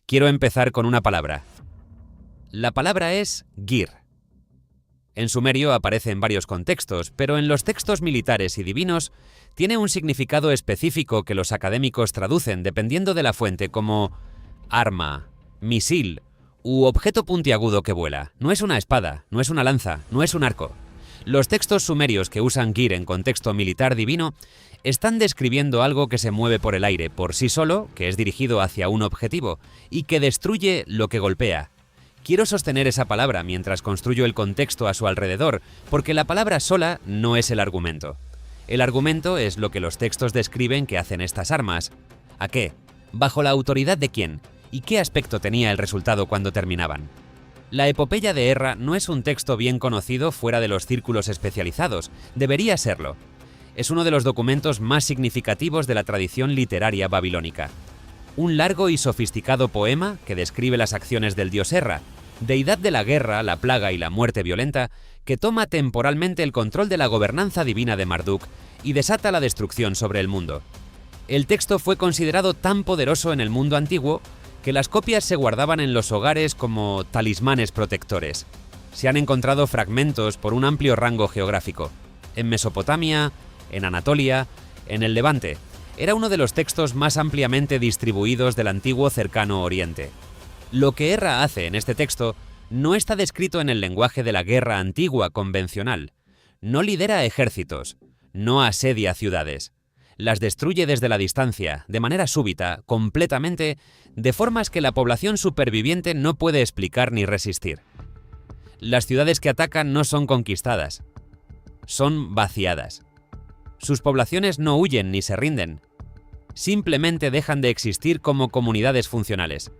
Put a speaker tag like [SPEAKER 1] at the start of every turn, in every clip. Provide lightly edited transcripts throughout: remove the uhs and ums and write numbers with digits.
[SPEAKER 1] Quiero empezar con una palabra. La palabra es Gir. En sumerio aparece en varios contextos, pero en los textos militares y divinos tiene un significado específico que los académicos traducen dependiendo de la fuente como arma, misil u objeto puntiagudo que vuela. No es una espada, no es una lanza, no es un arco. Los textos sumerios que usan Gir en contexto militar divino están describiendo algo que se mueve por el aire por sí solo, que es dirigido hacia un objetivo y que destruye lo que golpea. Quiero sostener esa palabra mientras construyo el contexto a su alrededor, porque la palabra sola no es el argumento. El argumento es lo que los textos describen que hacen estas armas. ¿A qué? ¿Bajo la autoridad de quién? ¿Y qué aspecto tenía el resultado cuando terminaban? La epopeya de Erra no es un texto bien conocido fuera de los círculos especializados. Debería serlo. Es uno de los documentos más significativos de la tradición literaria babilónica. Un largo y sofisticado poema que describe las acciones del dios Erra, deidad de la guerra, la plaga y la muerte violenta, que toma temporalmente el control de la gobernanza divina de Marduk y desata la destrucción sobre el mundo. El texto fue considerado tan poderoso en el mundo antiguo que las copias se guardaban en los hogares como talismanes protectores. Se han encontrado fragmentos por un amplio rango geográfico. En Mesopotamia, en Anatolia, en el Levante. Era uno de los textos más ampliamente distribuidos del antiguo Cercano Oriente. Lo que Erra hace en este texto no está descrito en el lenguaje de la guerra antigua convencional. No lidera ejércitos, no asedia ciudades. Las destruye desde la distancia, de manera súbita, completamente, de formas que la población superviviente no puede explicar ni resistir. Las ciudades que atacan no son conquistadas, son vaciadas. Sus poblaciones no huyen ni se rinden, simplemente dejan de existir como comunidades funcionales.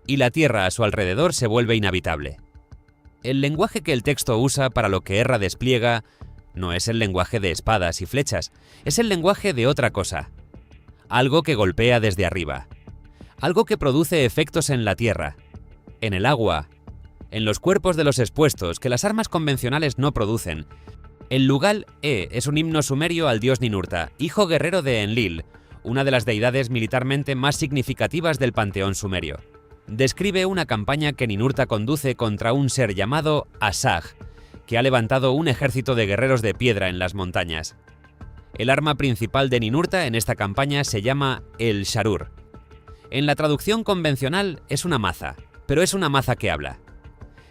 [SPEAKER 1] Y la tierra a su alrededor se vuelve inhabitable. El lenguaje que el texto usa para lo que Erra despliega no es el lenguaje de espadas y flechas, es el lenguaje de otra cosa. Algo que golpea desde arriba. Algo que produce efectos en la tierra, en el agua, en los cuerpos de los expuestos que las armas convencionales no producen. El Lugal-e es un himno sumerio al dios Ninurta, hijo guerrero de Enlil, una de las deidades militarmente más significativas del panteón sumerio. Describe una campaña que Ninurta conduce contra un ser llamado Asag, que ha levantado un ejército de guerreros de piedra en las montañas. El arma principal de Ninurta en esta campaña se llama el Sharur. En la traducción convencional es una maza, pero es una maza que habla,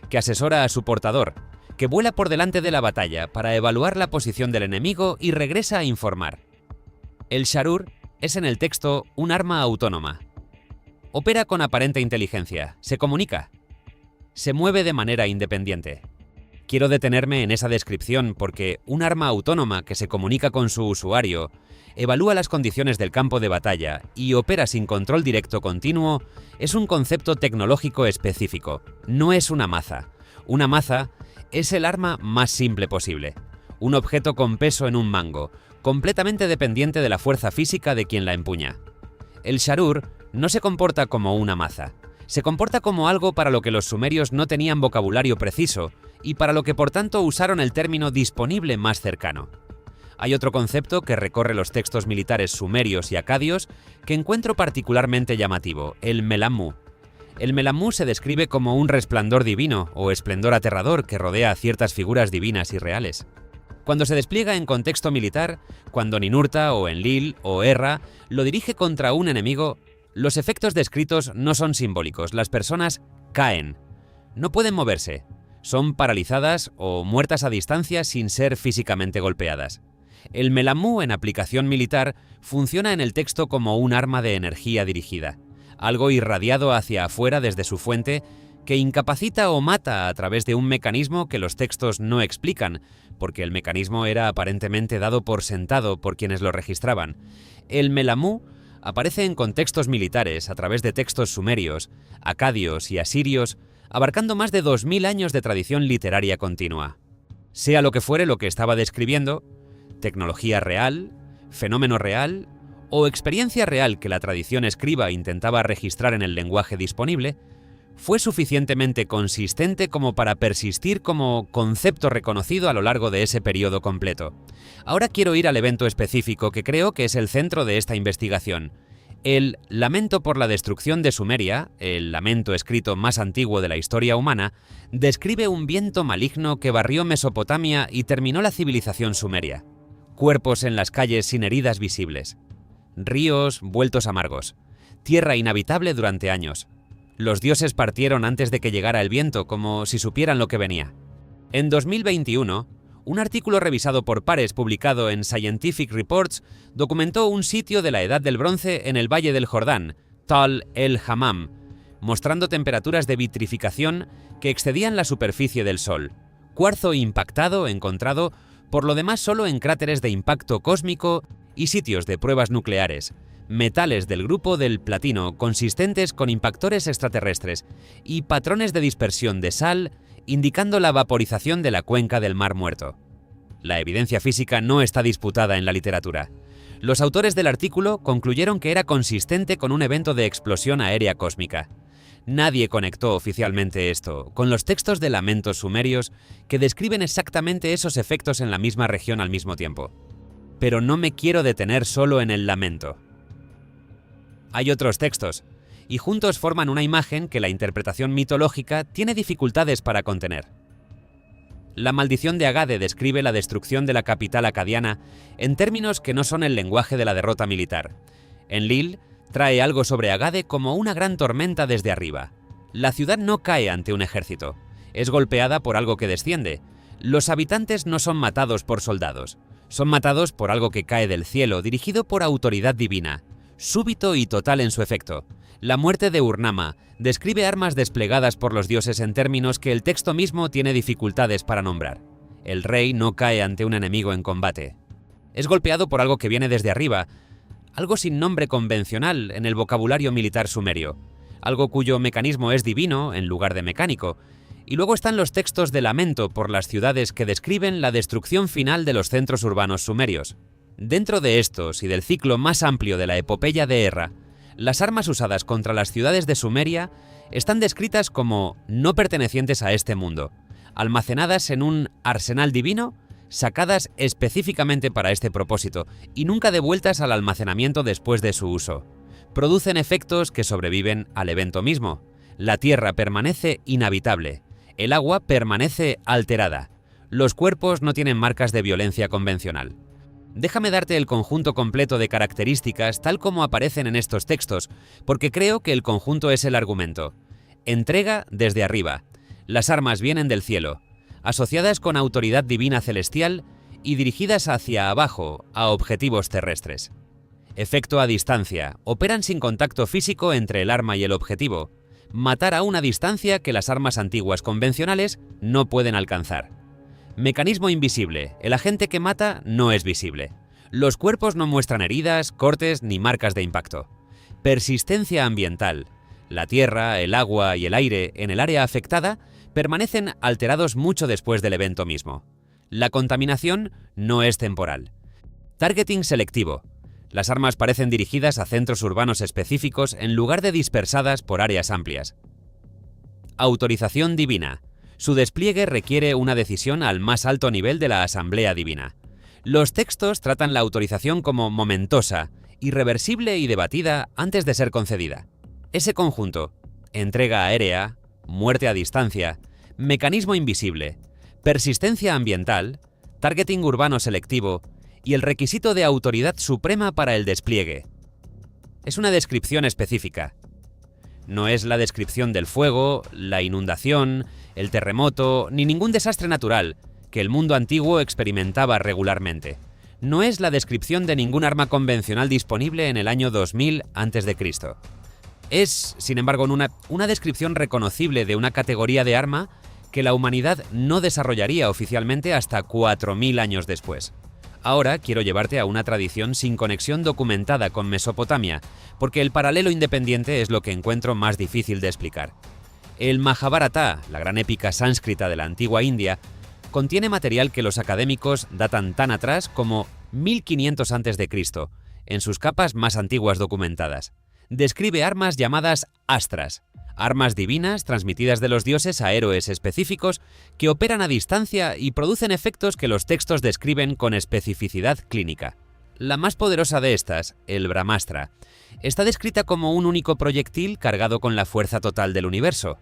[SPEAKER 1] que asesora a su portador, que vuela por delante de la batalla para evaluar la posición del enemigo y regresa a informar. El Sharur es en el texto un arma autónoma. Opera con aparente inteligencia, se comunica, se mueve de manera independiente. Quiero detenerme en esa descripción porque un arma autónoma que se comunica con su usuario, evalúa las condiciones del campo de batalla y opera sin control directo continuo es un concepto tecnológico específico, no es una maza. Una maza es el arma más simple posible, un objeto con peso en un mango, completamente dependiente de la fuerza física de quien la empuña. El Sharur no se comporta como una maza, se comporta como algo para lo que los sumerios no tenían vocabulario preciso y para lo que por tanto usaron el término disponible más cercano. Hay otro concepto que recorre los textos militares sumerios y acadios que encuentro particularmente llamativo, el Melammu. El Melammu se describe como un resplandor divino o esplendor aterrador que rodea a ciertas figuras divinas y reales. Cuando se despliega en contexto militar, cuando Ninurta o Enlil o Erra lo dirige contra un enemigo, los efectos descritos no son simbólicos, las personas caen, no pueden moverse, son paralizadas o muertas a distancia sin ser físicamente golpeadas. El Melammu en aplicación militar funciona en el texto como un arma de energía dirigida, algo irradiado hacia afuera desde su fuente que incapacita o mata a través de un mecanismo que los textos no explican, porque el mecanismo era aparentemente dado por sentado por quienes lo registraban. El Melammu aparece en contextos militares a través de textos sumerios, acadios y asirios, abarcando más de 2000 años de tradición literaria continua. Sea lo que fuere lo que estaba describiendo, tecnología real, fenómeno real o experiencia real que la tradición escriba intentaba registrar en el lenguaje disponible, fue suficientemente consistente como para persistir como concepto reconocido a lo largo de ese periodo completo. Ahora quiero ir al evento específico que creo que es el centro de esta investigación, El Lamento por la destrucción de Sumeria, el lamento escrito más antiguo de la historia humana, describe un viento maligno que barrió Mesopotamia y terminó la civilización sumeria. Cuerpos en las calles sin heridas visibles. Ríos vueltos amargos. Tierra inhabitable durante años. Los dioses partieron antes de que llegara el viento, como si supieran lo que venía. En 2021, un artículo revisado por pares publicado en Scientific Reports documentó un sitio de la Edad del Bronce en el Valle del Jordán, Tal el-Hammam, mostrando temperaturas de vitrificación que excedían la superficie del Sol. Cuarzo impactado encontrado, por lo demás solo en cráteres de impacto cósmico y sitios de pruebas nucleares. Metales del grupo del platino consistentes con impactores extraterrestres y patrones de dispersión de sal indicando la vaporización de la cuenca del Mar Muerto. La evidencia física no está disputada en la literatura. Los autores del artículo concluyeron que era consistente con un evento de explosión aérea cósmica. Nadie conectó oficialmente esto con los textos de lamentos sumerios que describen exactamente esos efectos en la misma región al mismo tiempo. Pero no me quiero detener solo en el lamento. Hay otros textos, y juntos forman una imagen que la interpretación mitológica tiene dificultades para contener. La maldición de Agade describe la destrucción de la capital acadiana en términos que no son el lenguaje de la derrota militar. Enlil trae algo sobre Agade como una gran tormenta desde arriba. La ciudad no cae ante un ejército, es golpeada por algo que desciende. Los habitantes no son matados por soldados, son matados por algo que cae del cielo, dirigido por autoridad divina, súbito y total en su efecto. La muerte de Urnama describe armas desplegadas por los dioses en términos que el texto mismo tiene dificultades para nombrar. El rey no cae ante un enemigo en combate. Es golpeado por algo que viene desde arriba, algo sin nombre convencional en el vocabulario militar sumerio, algo cuyo mecanismo es divino en lugar de mecánico. Y luego están los textos de lamento por las ciudades que describen la destrucción final de los centros urbanos sumerios. Dentro de estos y del ciclo más amplio de la epopeya de Erra, las armas usadas contra las ciudades de Sumeria están descritas como no pertenecientes a este mundo, almacenadas en un arsenal divino, sacadas específicamente para este propósito y nunca devueltas al almacenamiento después de su uso. Producen efectos que sobreviven al evento mismo. La tierra permanece inhabitable, el agua permanece alterada, los cuerpos no tienen marcas de violencia convencional. Déjame darte el conjunto completo de características tal como aparecen en estos textos, porque creo que el conjunto es el argumento. Entrega desde arriba. Las armas vienen del cielo, asociadas con autoridad divina celestial y dirigidas hacia abajo, a objetivos terrestres. Efecto a distancia. Operan sin contacto físico entre el arma y el objetivo. Matar a una distancia que las armas antiguas convencionales no pueden alcanzar. Mecanismo invisible. El agente que mata no es visible. Los cuerpos no muestran heridas, cortes ni marcas de impacto. Persistencia ambiental. La tierra, el agua y el aire en el área afectada permanecen alterados mucho después del evento mismo. La contaminación no es temporal. Targeting selectivo. Las armas parecen dirigidas a centros urbanos específicos en lugar de dispersadas por áreas amplias. Autorización divina. Su despliegue requiere una decisión al más alto nivel de la Asamblea Divina. Los textos tratan la autorización como momentosa, irreversible y debatida antes de ser concedida. Ese conjunto, entrega aérea, muerte a distancia, mecanismo invisible, persistencia ambiental, targeting urbano selectivo y el requisito de autoridad suprema para el despliegue. Es una descripción específica. No es la descripción del fuego, la inundación, el terremoto, ni ningún desastre natural que el mundo antiguo experimentaba regularmente. No es la descripción de ningún arma convencional disponible en el año 2000 a.C. Es, sin embargo, una descripción reconocible de una categoría de arma que la humanidad no desarrollaría oficialmente hasta 4000 años después. Ahora quiero llevarte a una tradición sin conexión documentada con Mesopotamia, porque el paralelo independiente es lo que encuentro más difícil de explicar. El Mahabharata, la gran épica sánscrita de la antigua India, contiene material que los académicos datan tan atrás como 1500 a.C., en sus capas más antiguas documentadas. Describe armas llamadas astras, armas divinas transmitidas de los dioses a héroes específicos que operan a distancia y producen efectos que los textos describen con especificidad clínica. La más poderosa de estas, el Brahmastra, está descrita como un único proyectil cargado con la fuerza total del universo.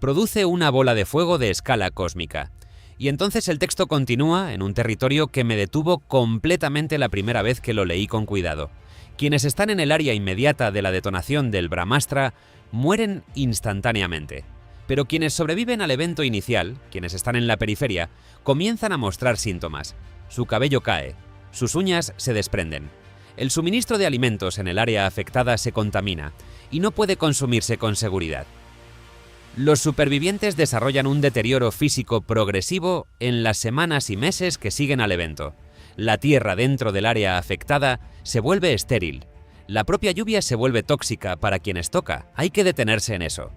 [SPEAKER 1] Produce una bola de fuego de escala cósmica. Y entonces el texto continúa en un territorio que me detuvo completamente la primera vez que lo leí con cuidado. Quienes están en el área inmediata de la detonación del Brahmastra mueren instantáneamente. Pero quienes sobreviven al evento inicial, quienes están en la periferia, comienzan a mostrar síntomas. Su cabello cae, sus uñas se desprenden. El suministro de alimentos en el área afectada se contamina y no puede consumirse con seguridad. Los supervivientes desarrollan un deterioro físico progresivo en las semanas y meses que siguen al evento. La tierra dentro del área afectada se vuelve estéril. La propia lluvia se vuelve tóxica para quienes toca. Hay que detenerse en eso.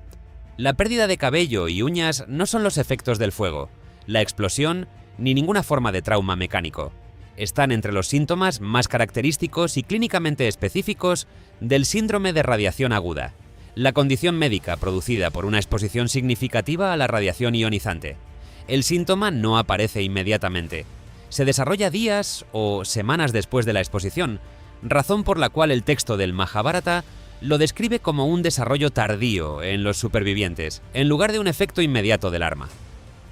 [SPEAKER 1] La pérdida de cabello y uñas no son los efectos del fuego, la explosión ni ninguna forma de trauma mecánico. Están entre los síntomas más característicos y clínicamente específicos del síndrome de radiación aguda, la condición médica producida por una exposición significativa a la radiación ionizante. El síntoma no aparece inmediatamente. Se desarrolla días o semanas después de la exposición, razón por la cual el texto del Majábharata lo describe como un desarrollo tardío en los supervivientes, en lugar de un efecto inmediato del arma.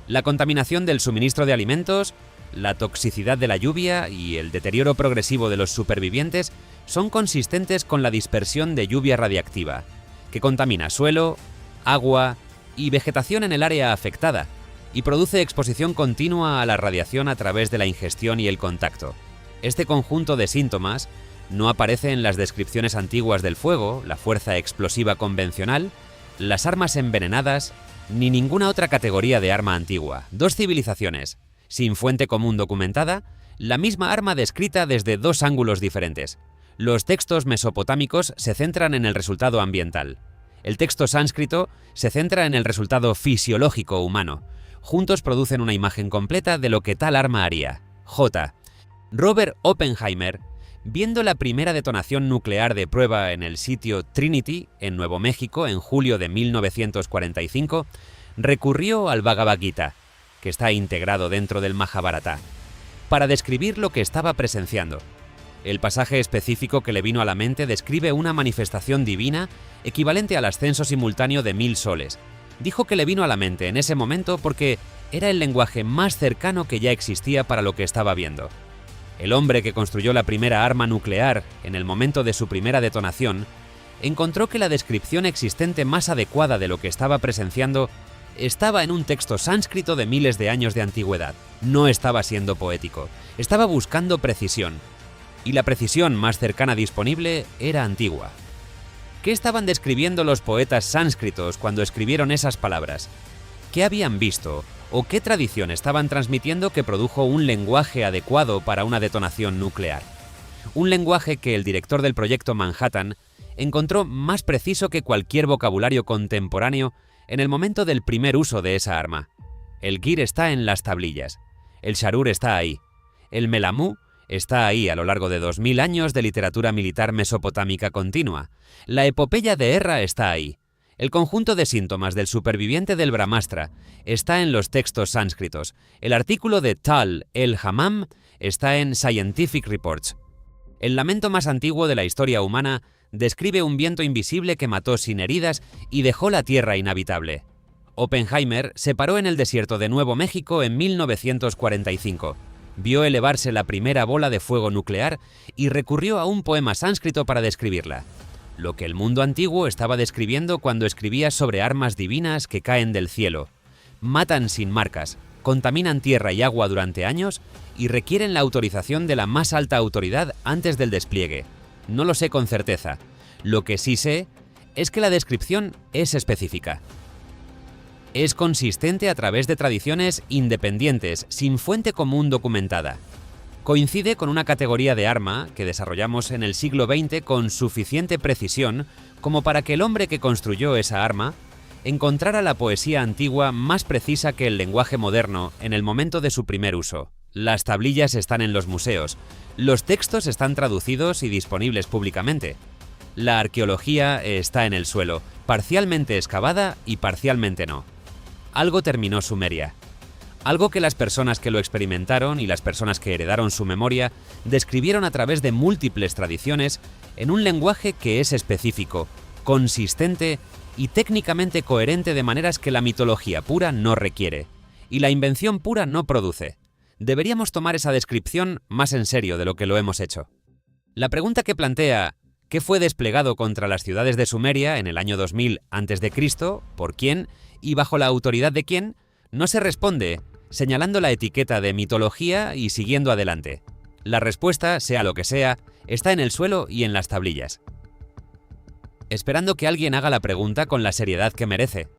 [SPEAKER 1] La contaminación del suministro de alimentos, la toxicidad de la lluvia y el deterioro progresivo de los supervivientes son consistentes con la dispersión de lluvia radiactiva, que contamina suelo, agua y vegetación en el área afectada, y produce exposición continua a la radiación a través de la ingestión y el contacto. Este conjunto de síntomas no aparece en las descripciones antiguas del fuego, la fuerza explosiva convencional, las armas envenenadas, ni ninguna otra categoría de arma antigua. Dos civilizaciones, sin fuente común documentada, la misma arma descrita desde dos ángulos diferentes. Los textos mesopotámicos se centran en el resultado ambiental. El texto sánscrito se centra en el resultado fisiológico humano. Juntos producen una imagen completa de lo que tal arma haría. J. Robert Oppenheimer, viendo la primera detonación nuclear de prueba en el sitio Trinity, en Nuevo México, en julio de 1945, recurrió al Bhagavad Gita, que está integrado dentro del Majábharata, para describir lo que estaba presenciando. El pasaje específico que le vino a la mente describe una manifestación divina equivalente al ascenso simultáneo de 1000 soles. Dijo que le vino a la mente en ese momento porque era el lenguaje más cercano que ya existía para lo que estaba viendo. El hombre que construyó la primera arma nuclear en el momento de su primera detonación encontró que la descripción existente más adecuada de lo que estaba presenciando estaba en un texto sánscrito de miles de años de antigüedad. No estaba siendo poético, estaba buscando precisión. Y la precisión más cercana disponible era antigua. ¿Qué estaban describiendo los poetas sánscritos cuando escribieron esas palabras? ¿Qué habían visto o qué tradición estaban transmitiendo que produjo un lenguaje adecuado para una detonación nuclear? Un lenguaje que el director del proyecto Manhattan encontró más preciso que cualquier vocabulario contemporáneo en el momento del primer uso de esa arma. El Gir está en las tablillas, el Sharur está ahí, el Melamú está ahí a lo largo de 2000 años de literatura militar mesopotámica continua. La epopeya de Erra está ahí. El conjunto de síntomas del superviviente del Brahmastra está en los textos sánscritos. El artículo de Tal el-Hammam está en Scientific Reports. El lamento más antiguo de la historia humana describe un viento invisible que mató sin heridas y dejó la tierra inhabitable. Oppenheimer se paró en el desierto de Nuevo México en 1945. Vio elevarse la primera bola de fuego nuclear y recurrió a un poema sánscrito para describirla. Lo que el mundo antiguo estaba describiendo cuando escribía sobre armas divinas que caen del cielo. Matan sin marcas, contaminan tierra y agua durante años y requieren la autorización de la más alta autoridad antes del despliegue. No lo sé con certeza. Lo que sí sé es que la descripción es específica. Es consistente a través de tradiciones independientes, sin fuente común documentada. Coincide con una categoría de arma que desarrollamos en el siglo XX con suficiente precisión como para que el hombre que construyó esa arma encontrara la poesía antigua más precisa que el lenguaje moderno en el momento de su primer uso. Las tablillas están en los museos, los textos están traducidos y disponibles públicamente. La arqueología está en el suelo, parcialmente excavada y parcialmente no. Algo terminó Sumeria. Algo que las personas que lo experimentaron y las personas que heredaron su memoria describieron a través de múltiples tradiciones en un lenguaje que es específico, consistente y técnicamente coherente de maneras que la mitología pura no requiere y la invención pura no produce. Deberíamos tomar esa descripción más en serio de lo que lo hemos hecho. La pregunta que plantea ¿qué fue desplegado contra las ciudades de Sumeria en el año 2000 a.C., por quién y bajo la autoridad de quién? No se responde señalando la etiqueta de mitología y siguiendo adelante. La respuesta, sea lo que sea, está en el suelo y en las tablillas. Esperando que alguien haga la pregunta con la seriedad que merece.